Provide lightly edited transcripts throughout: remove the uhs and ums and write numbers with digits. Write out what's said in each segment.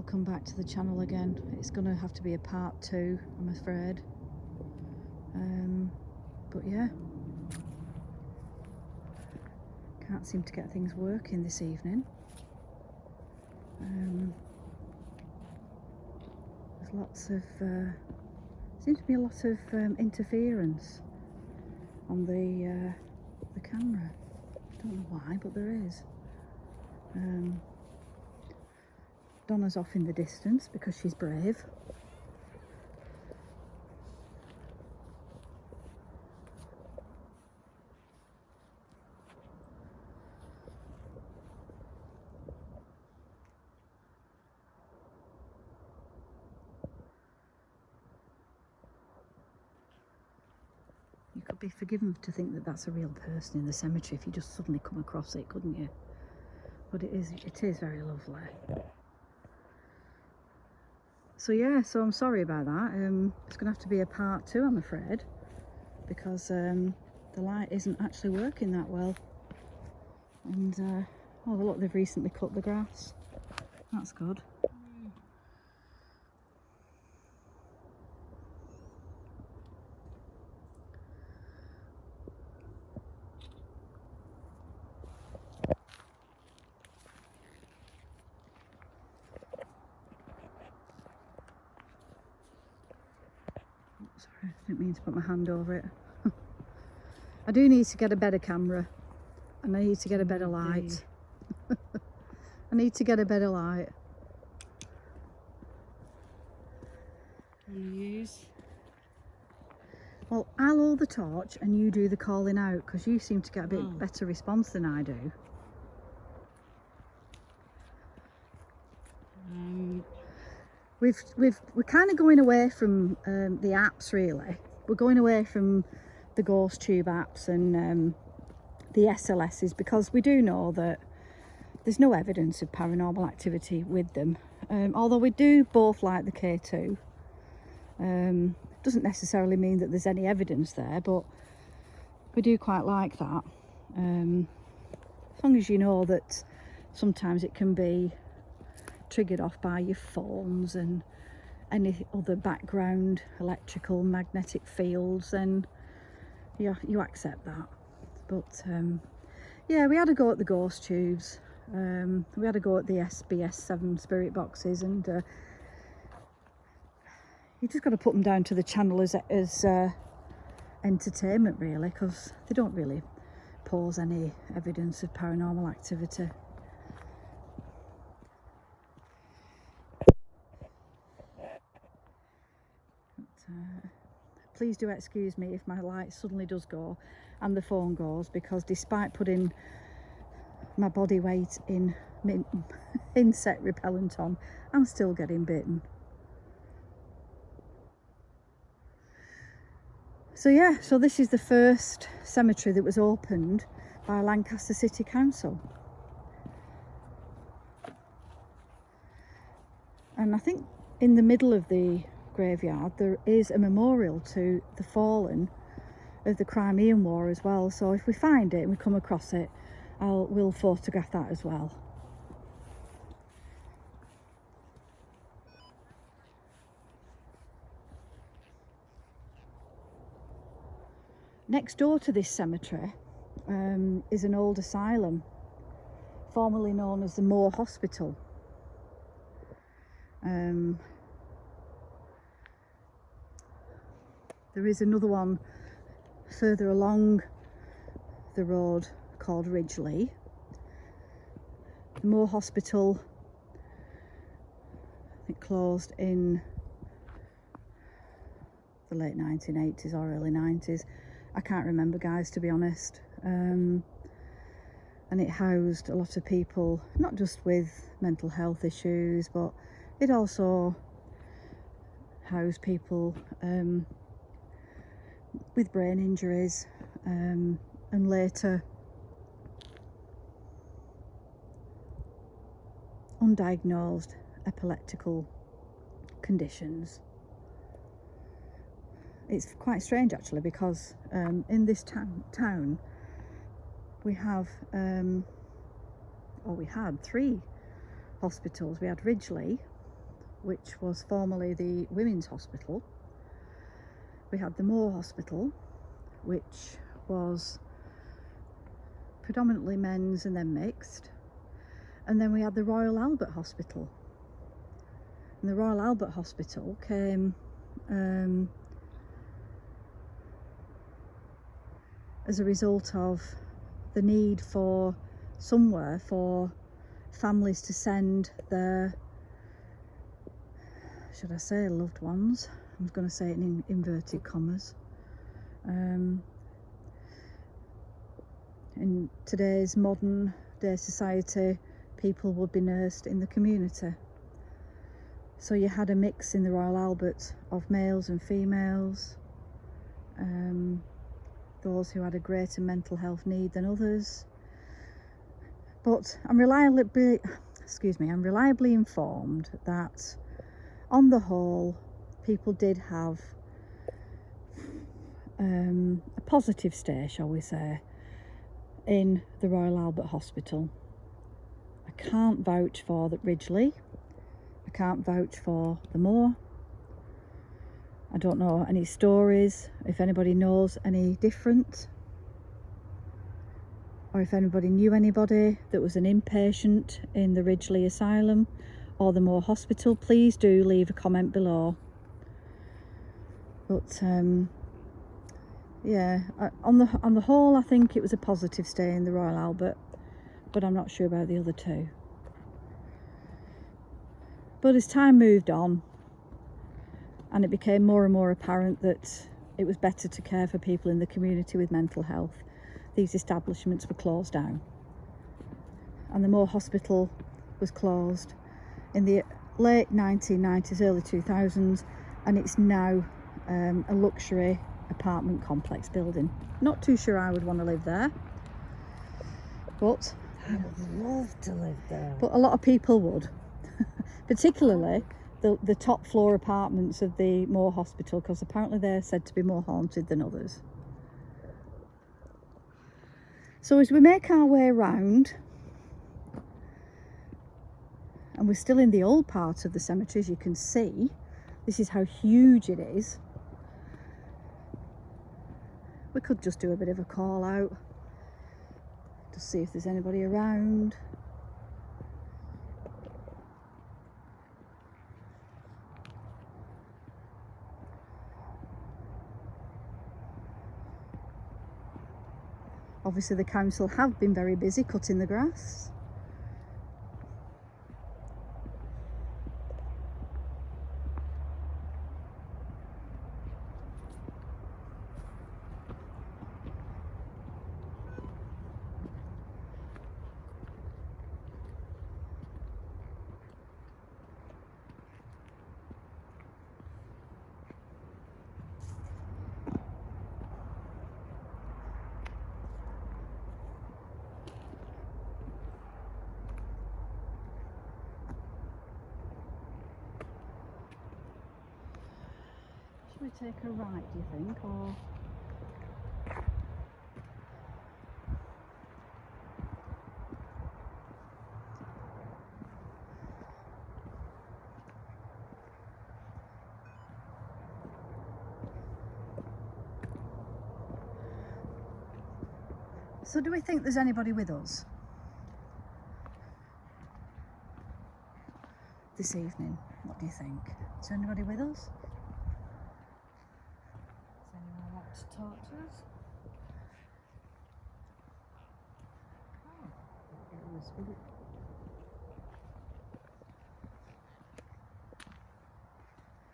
come back to the channel again. It's going to have to be a part 2, I'm afraid. But yeah, can't seem to get things working this evening. There's lots of seems to be a lot of interference on the camera. Don't know why, but there is. Donna's off in the distance because she's brave. You could be forgiven to think that that's a real person in the cemetery if you just suddenly come across it, couldn't you? But it is very lovely. So yeah, so I'm sorry about that. It's going to have to be a part 2, I'm afraid, because the light isn't actually working that well. And oh look, they've recently cut the grass. That's good. Sorry, I didn't mean to put my hand over it. I do need to get a better camera, and I need to get a better light. I need to get a better light. And use? Well, I'll hold the torch and you do the calling out, because you seem to get a bit better response than I do. We're kind of going away from the apps, really. We're going away from the ghost tube apps and the SLSs, because we do know that there's no evidence of paranormal activity with them. Although we do both like the K2. Doesn't necessarily mean that there's any evidence there, but we do quite like that. As long as you know that sometimes it can be triggered off by your phones and any other background electrical magnetic fields, then you accept that. But yeah, we had a go at the ghost tubes. We had a go at the SBS7 spirit boxes, and you just got to put them down to the channel as entertainment, really, because they don't really pose any evidence of paranormal activity. But, please do excuse me if my light suddenly does go and the phone goes, because despite putting my body weight in insect repellent on, I'm still getting bitten. So yeah, so this is the first cemetery that was opened by Lancaster City Council. And I think in the middle of the graveyard there is a memorial to the fallen of the Crimean War as well. So if we find it and we come across it, we'll photograph that as well. Next door to this cemetery is an old asylum, formerly known as the Moor Hospital. There is another one further along the road called Ridgeley. The Moor Hospital, I think, closed in the late 1980s or early 90s. I can't remember, guys, to be honest. And it housed a lot of people, not just with mental health issues, but it also housed people with brain injuries and later undiagnosed epileptical conditions. It's quite strange, actually, because in this town we have, or we had 3 hospitals. We had Ridgeley, which was formerly the Women's Hospital. We had the Moor Hospital, which was predominantly men's and then mixed. And then we had the Royal Albert Hospital. And the Royal Albert Hospital came as a result of the need for somewhere for families to send their, should I say loved ones? I'm going to say it in inverted commas. In today's modern day society, people would be nursed in the community. So you had a mix in the Royal Albert of males and females, those who had a greater mental health need than others. But I'm reliably informed that on the whole, people did have a positive stay, shall we say, in the Royal Albert Hospital. I can't vouch for the Ridgely. I can't vouch for the Moor. I don't know any stories, if anybody knows any different, or if anybody knew anybody that was an inpatient in the Ridgely Asylum or the Moor Hospital. Please do leave a comment below. But yeah, on the whole, I think it was a positive stay in the Royal Albert, but I'm not sure about the other two. But as time moved on and it became more and more apparent that it was better to care for people in the community with mental health, these establishments were closed down. And the Moor Hospital was closed in the late 1990s, early 2000s, and it's now a luxury apartment complex building. Not too sure I would want to live there, but I would love to live there. But a lot of people would, particularly the top floor apartments of the Moor Hospital, because apparently they're said to be more haunted than others. So as we make our way around, and we're still in the old part of the cemetery, as you can see, this is how huge it is. We could just do a bit of a call out to see if there's anybody around. Obviously the council have been very busy cutting the grass. Should we take a right, do you think, or? So do we think there's anybody with us this evening? What do you think? Is there anybody with us? Does anyone want to talk to us? Oh, it was really...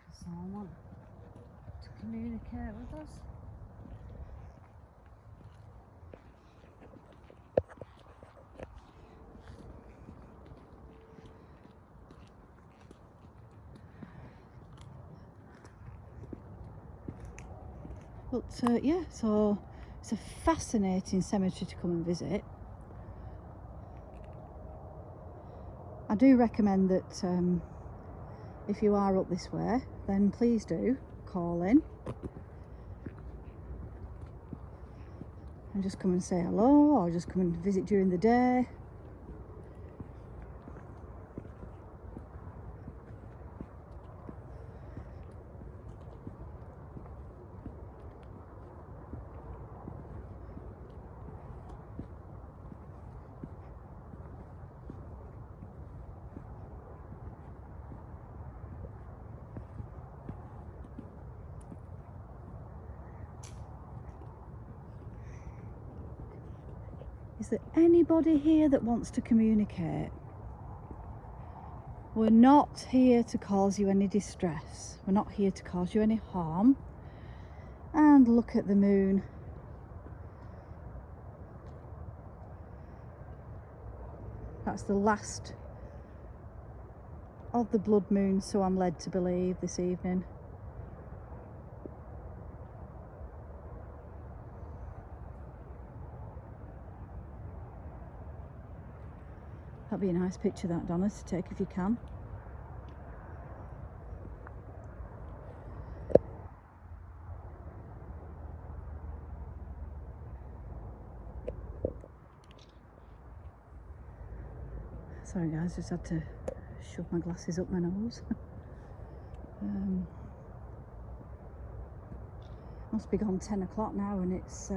Does someone want to communicate with us? But yeah, so it's a fascinating cemetery to come and visit. I do recommend that if you are up this way, then please do call in and just come and say hello, or just come and visit during the day. there anybody here that wants to communicate? We're not here to cause you any distress. We're not here to cause you any harm. And look at the moon. That's the last of the blood moon, so I'm led to believe, this evening. That'd be a nice picture, that, Donna, to take if you can. Sorry guys, just had to shove my glasses up my nose. Must be gone 10 o'clock now, and it's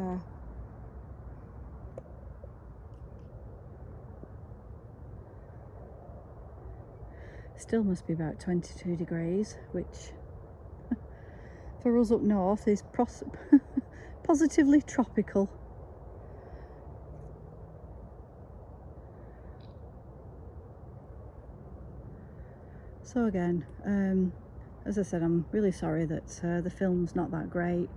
still must be about 22 degrees, which for us up north is positively tropical. So again, as I said, I'm really sorry that the film's not that great.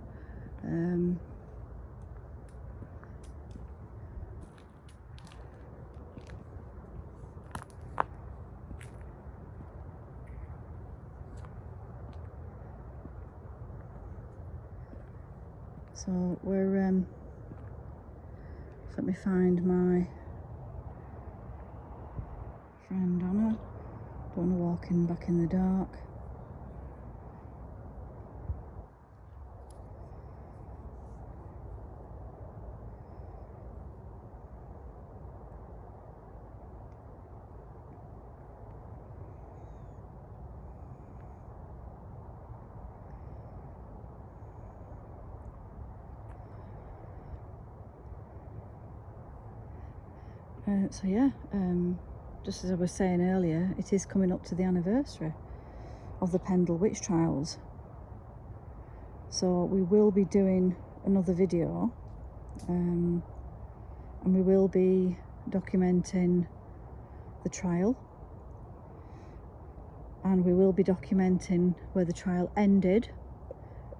So we're let me find my friend Anna. Don't want to walk in back in the dark. So yeah, just as I was saying earlier, it is coming up to the anniversary of the Pendle witch trials. So we will be doing another video, and we will be documenting the trial, and we will be documenting where the trial ended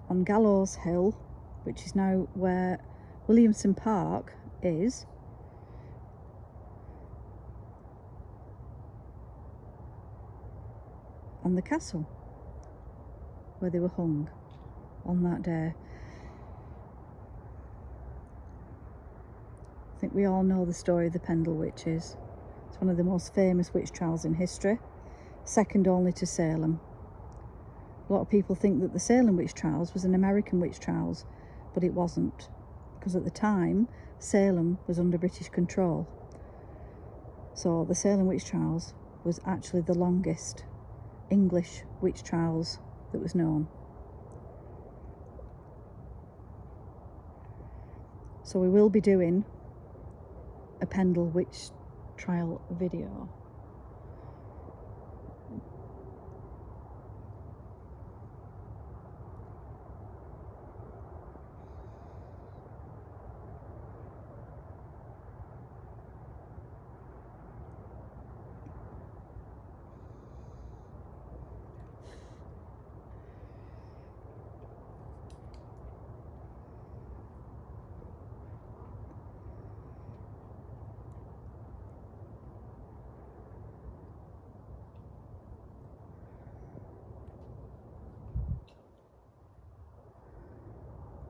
on Gallows Hill, which is now where Williamson Park is. And the castle where they were hung on that day. I think we all know the story of the Pendle witches. It's one of the most famous witch trials in history, second only to Salem. A lot of people think that the Salem witch trials was an American witch trials, but it wasn't, because at the time Salem was under British control. So the Salem witch trials was actually the longest English witch trials that was known. So we will be doing a Pendle witch trial video.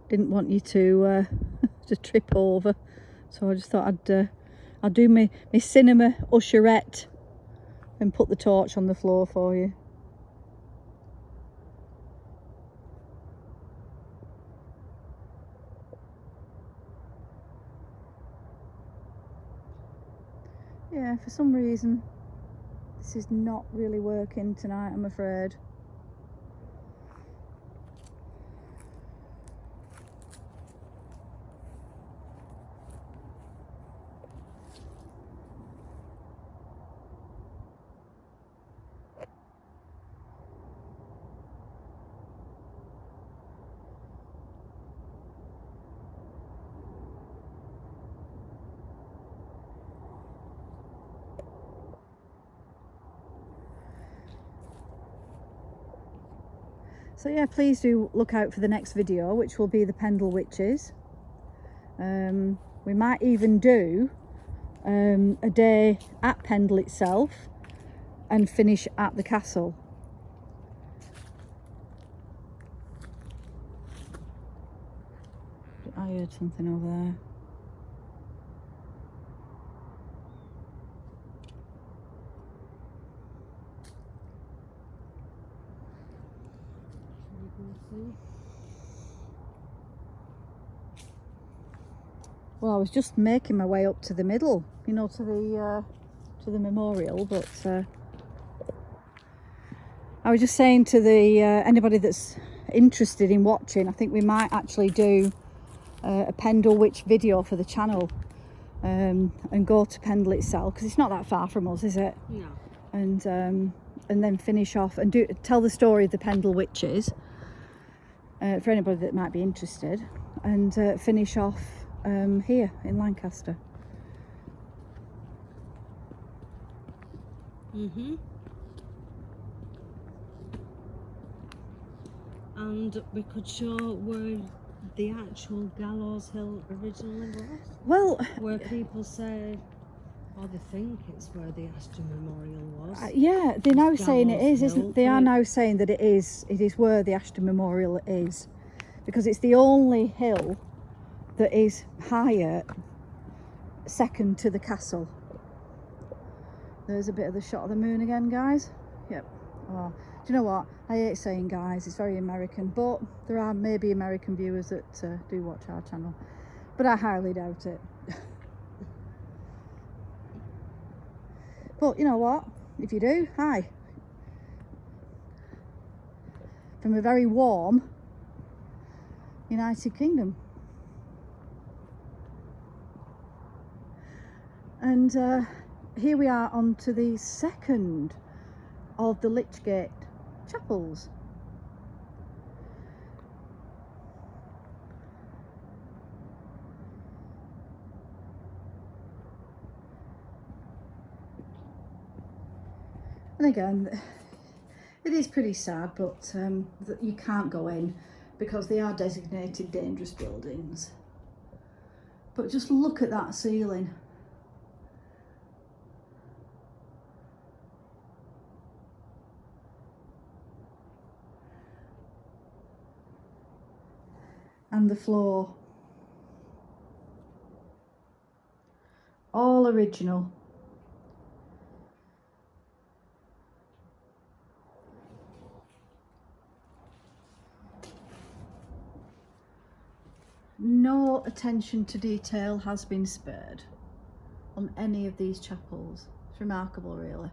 Didn't want you to to trip over, so I just thought I'd do my cinema usherette and put the torch on the floor for you. Yeah, for some reason this is not really working tonight, I'm afraid. So yeah, please do look out for the next video, which will be the Pendle Witches. We might even do a day at Pendle itself and finish at the castle. I heard something over there. Well, I was just making my way up to the middle, you know, to the memorial, but I was just saying to the anybody that's interested in watching, I think we might actually do a Pendle Witch video for the channel, and go to Pendle itself, because it's not that far from us, is it? No. And then finish off and tell the story of the Pendle Witches for anybody that might be interested, and finish off here in Lancaster. And we could show where the actual Gallows Hill originally was. Well, where people say, or they think it's where the Ashton Memorial was. yeah, they're now saying it is, Gallows isn't Hill, they? Are right. now saying that it is where the Ashton Memorial is, because it's the only hill that is higher, second to the castle. There's a bit of the shot of the moon again, guys. Yep. Oh, do you know what? I hate saying guys, it's very American, but there are maybe American viewers that do watch our channel, but I highly doubt it. But you know what? If you do, hi. From a very warm United Kingdom. And here we are on to the second of the Lichgate chapels. And again, it is pretty sad, but that you can't go in because they are designated dangerous buildings. But just look at that ceiling. And the floor. All original. No attention to detail has been spared on any of these chapels. It's remarkable, really.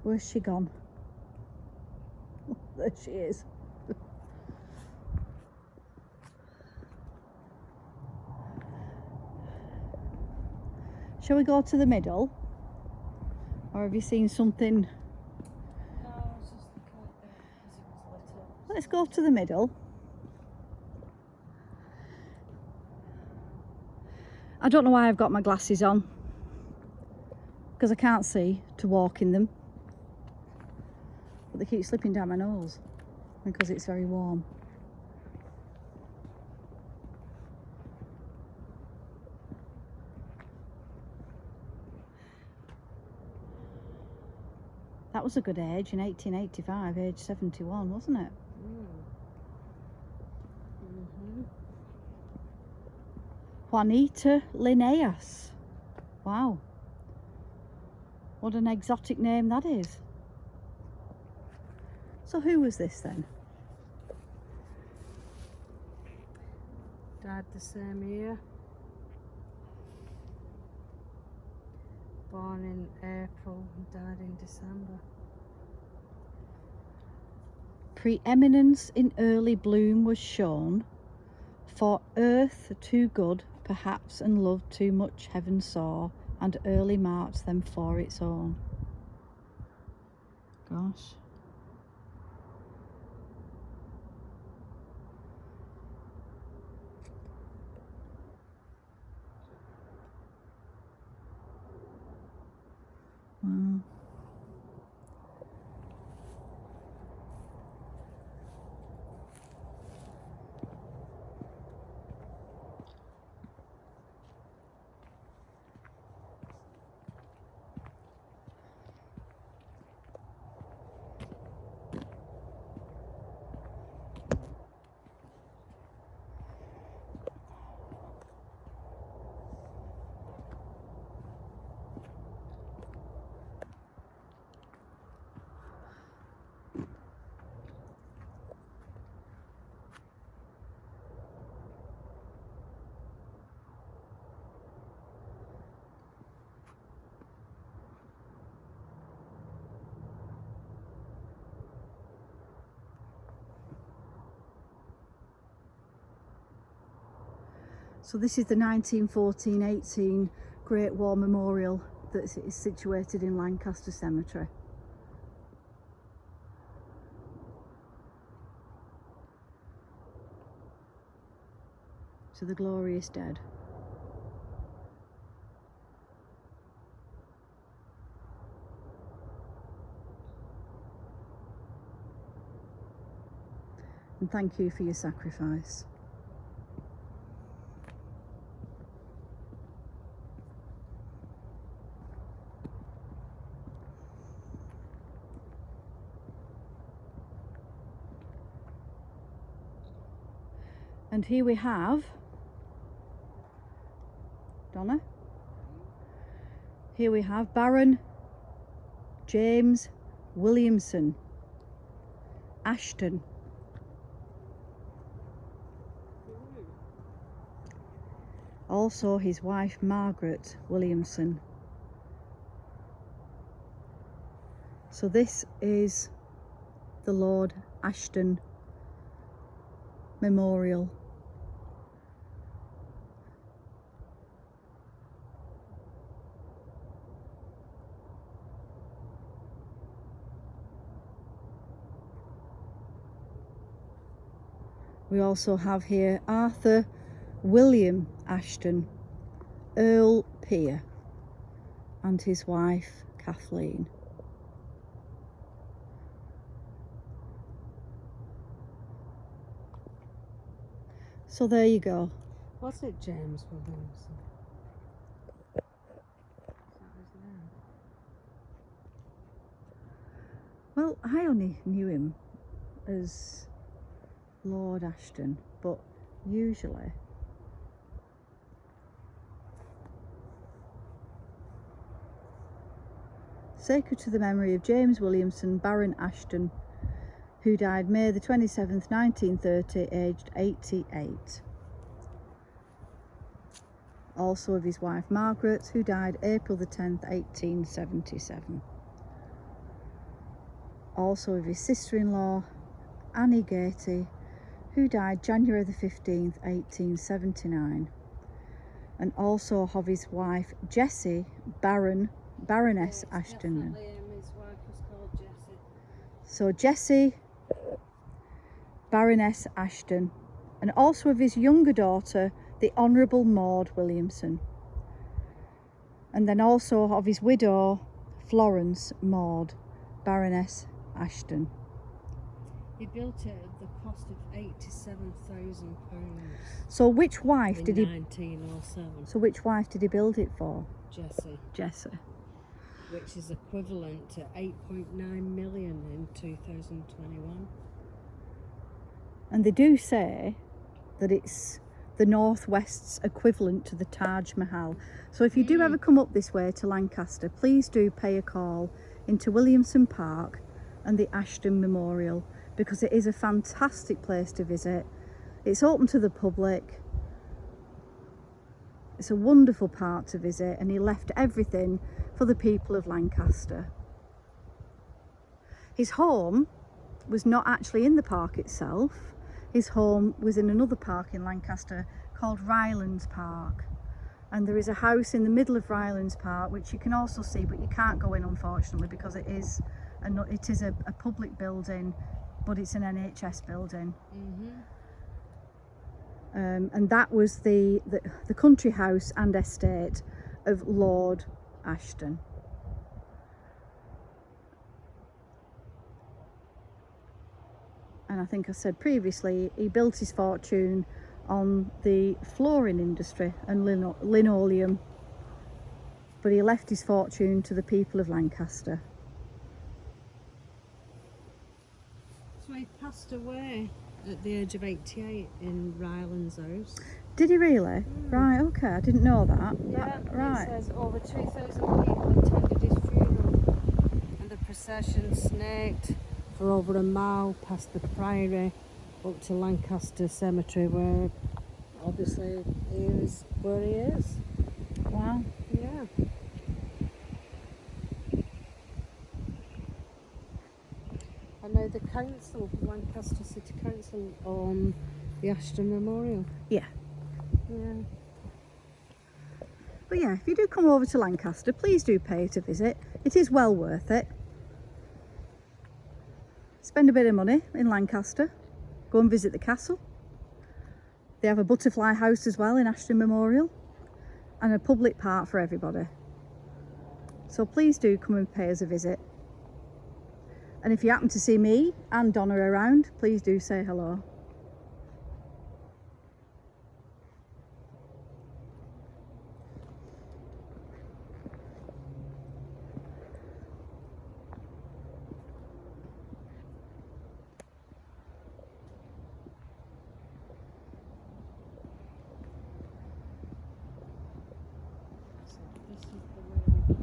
Where's she gone? Oh, there she is. Shall we go to the middle? Or have you seen something? No, I was just looking at it because it was little. Let's go to the middle. I don't know why I've got my glasses on, because I can't see to walk in them, but they keep slipping down my nose because it's very warm. That was a good age in 1885, age 71, wasn't it? Juanita Linnaeus. Wow. What an exotic name that is. So who was this then? Died the same year. Born in April and died in December. Preeminence in early bloom was shown, for earth too good perhaps and love too much heaven saw, and early marked them for its own. Gosh. Wow. So this is the 1914-18 Great War Memorial that is situated in Lancaster Cemetery. To the glorious dead. And thank you for your sacrifice. And here we have Donna. Here we have Baron James Williamson Ashton. Also his wife Margaret Williamson. So this is the Lord Ashton Memorial. We also have here Arthur William Ashton, Earl Peer, and his wife Kathleen. So there you go. Was it James Williamson? Is that his name? Well, I only knew him as Lord Ashton, but usually sacred to the memory of James Williamson, Baron Ashton, who died May the 27th, 1930, aged 88. Also of his wife Margaret, who died April the 10th, 1877. Also of his sister-in-law, Annie Gatey, who died January the 15th, 1879. And also of his wife Jessie, Baroness Ashton. His wife was called Jessie. So Jessie, Baroness Ashton, and also of his younger daughter, the Honourable Maud Williamson. And then also of his widow, Florence Maud, Baroness Ashton. He built it at the cost of £87,000. So which wife did he? 1907. So which wife did he build it for? Jessie, Jessie. which is equivalent to 8.9 million in 2021. And they do say that it's the Northwest's equivalent to the Taj Mahal. So if you do ever come up this way to Lancaster, please do pay a call into Williamson Park and the Ashton Memorial, because it is a fantastic place to visit. It's open to the public. It's a wonderful park to visit, and he left everything for the people of Lancaster. His home was not actually in the park itself. His home was in another park in Lancaster called Rylands Park. And there is a house in the middle of Rylands Park, which you can also see, but you can't go in, unfortunately, because it is a public building, but it's an NHS building. And that was the country house and estate of Lord Ashton. And I think I said previously, he built his fortune on the flooring industry and linoleum, but he left his fortune to the people of Lancaster. So he passed away at the age of 88 in Rylands House. Did he really? Right, okay, I didn't know that. Yeah, Right. It says over 2,000 people attended his funeral, and the procession snaked for over a mile past the priory up to Lancaster Cemetery, where obviously he is where he is. Wow. Yeah. I know the council, Lancaster City Council, own the Ashton Memorial. Yeah. Yeah. But yeah, if you do come over to Lancaster, please do pay it a visit. It is well worth it. Spend a bit of money in Lancaster. Go and visit the castle. They have a butterfly house as well in Ashton Memorial, and a public park for everybody. So please do come and pay us a visit. And if you happen to see me and Donna around, please do say hello. So this is the way we get.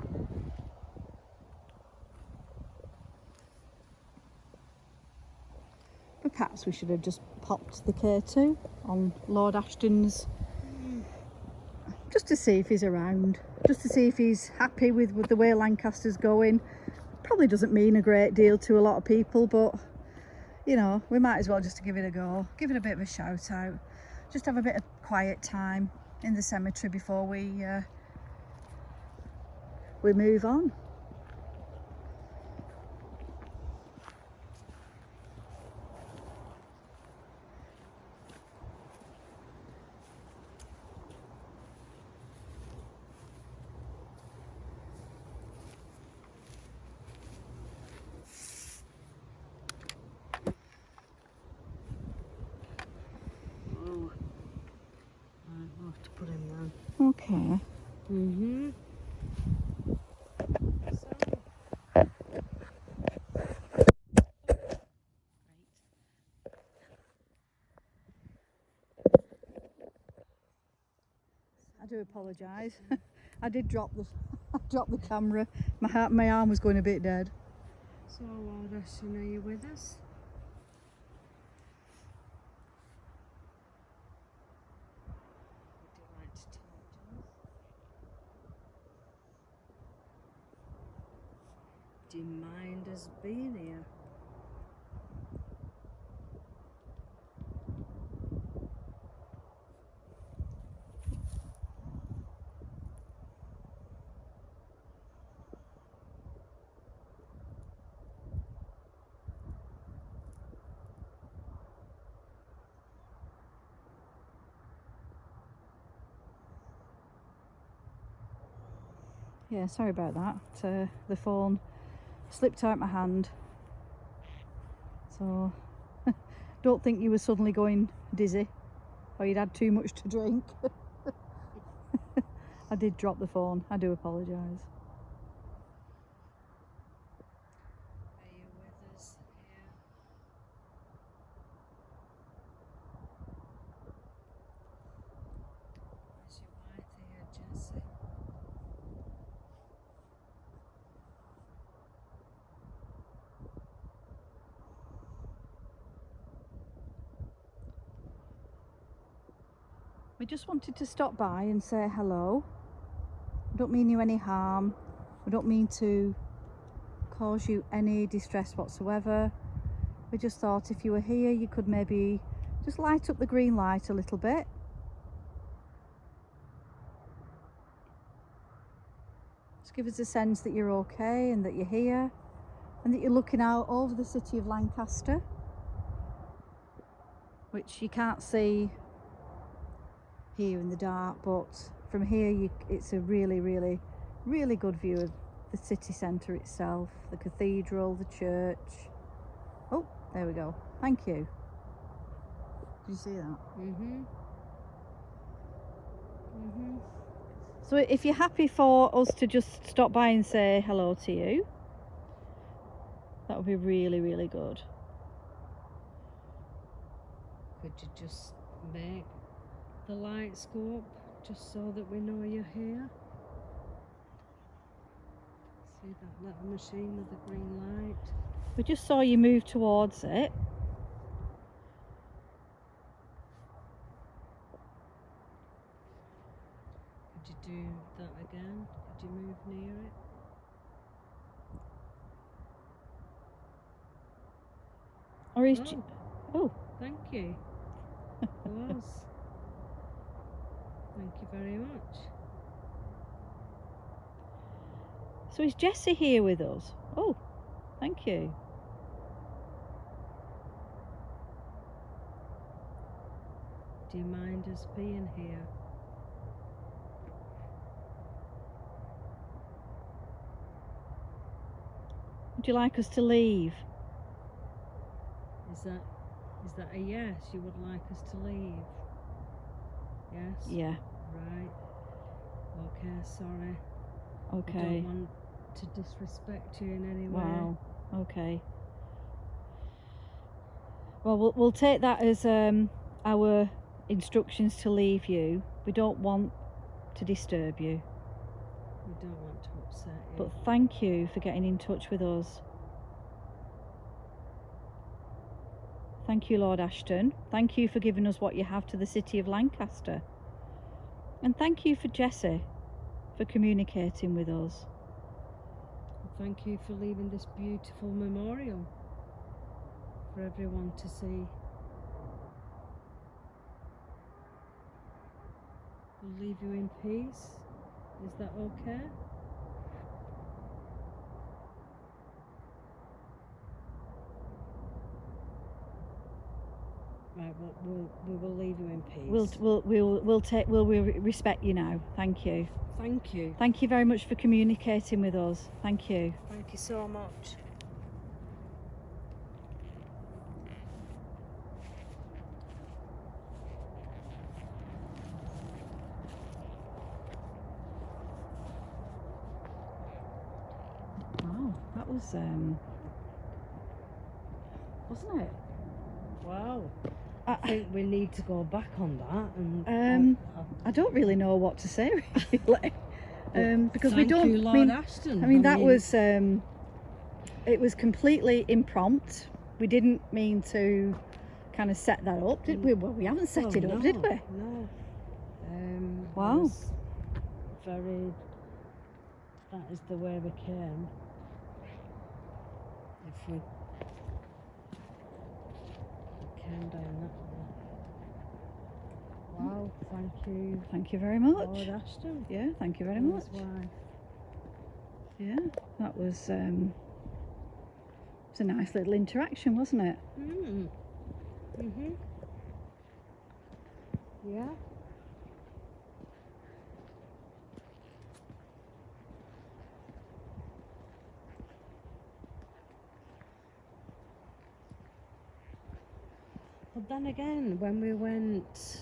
But perhaps we should have just popped the K2 on Lord Ashton's, just to see if he's around, just to see if he's happy with the way Lancaster's going. Probably doesn't mean a great deal to a lot of people, but you know, we might as well just give it a go, give it a bit of a shout out, just have a bit of quiet time in the cemetery before we move on. Oh, I'll have to put him down. Okay. Mm-hmm. I do apologise. I did drop the I dropped the camera. My arm was going a bit dead. So, Lord Ashton, are you with us? Would you like to talk to us? Do you mind us being here? Yeah, sorry about that. The phone slipped out my hand. So don't think you were suddenly going dizzy or you'd had too much to drink. I did drop the phone. I do apologise. Are you with us here? Is your wife here, Jessie? We just wanted to stop by and say hello. I don't mean you any harm. I don't mean to cause you any distress whatsoever. We just thought if you were here, you could maybe just light up the green light a little bit. Just give us a sense that you're okay and that you're here and that you're looking out over the city of Lancaster, which you can't see here in the dark, but from here it's a really good view of the city centre itself, the cathedral, the church. Oh, there we go. Thank you. Did you see that? Mm-hmm. Mm-hmm. So if you're happy for us to just stop by and say hello to you, that would be really good. Could you just make the lights go up just so that we know you're here? See that little machine with the green light? We just saw you move towards it. Could you do that again? Could you move near it? Or is Oh, oh, thank you. It was. Thank you very much. So is Jessie here with us? Oh, thank you. Do you mind us being here? Would you like us to leave? Is that a yes? You would like us to leave? Yes? Yeah. Right. Okay, sorry. I Okay. don't want to disrespect you in any way. Wow. Okay. Well, we'll take that as our instructions to leave you. We don't want to disturb you. We don't want to upset you. But thank you for getting in touch with us. Thank you, Lord Ashton. Thank you for giving us what you have to the city of Lancaster. And thank you for Jessie for communicating with us. Thank you for leaving this beautiful memorial for everyone to see. We'll leave you in peace. Is that okay? Right, we will leave you in peace. We'll respect you now. Thank you. Thank you. Thank you very much for communicating with us. Thank you. Thank you so much. Wow, that was wasn't it? Wow. I think we need to go back on that and I don't really know what to say really. Because we thank don't you, Lord Ashton. I mean that was it was completely impromptu. We didn't mean to kind of set that up, did we? Well, we haven't set it up, did we? No. Wow. Very. That is the way we came. If we came down that way. Wow, thank you. Thank you very much. Lord Ashton. Yeah, thank you very and much. his wife. Yeah, that was it was a nice little interaction, wasn't it? Yeah. But then again, when we went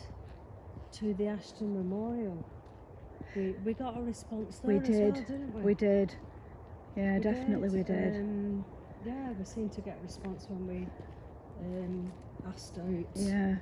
to the Ashton Memorial, we got a response there We did. as well, didn't we? We did. Yeah, We definitely we did. Yeah, we seemed to get a response when we asked out Yeah.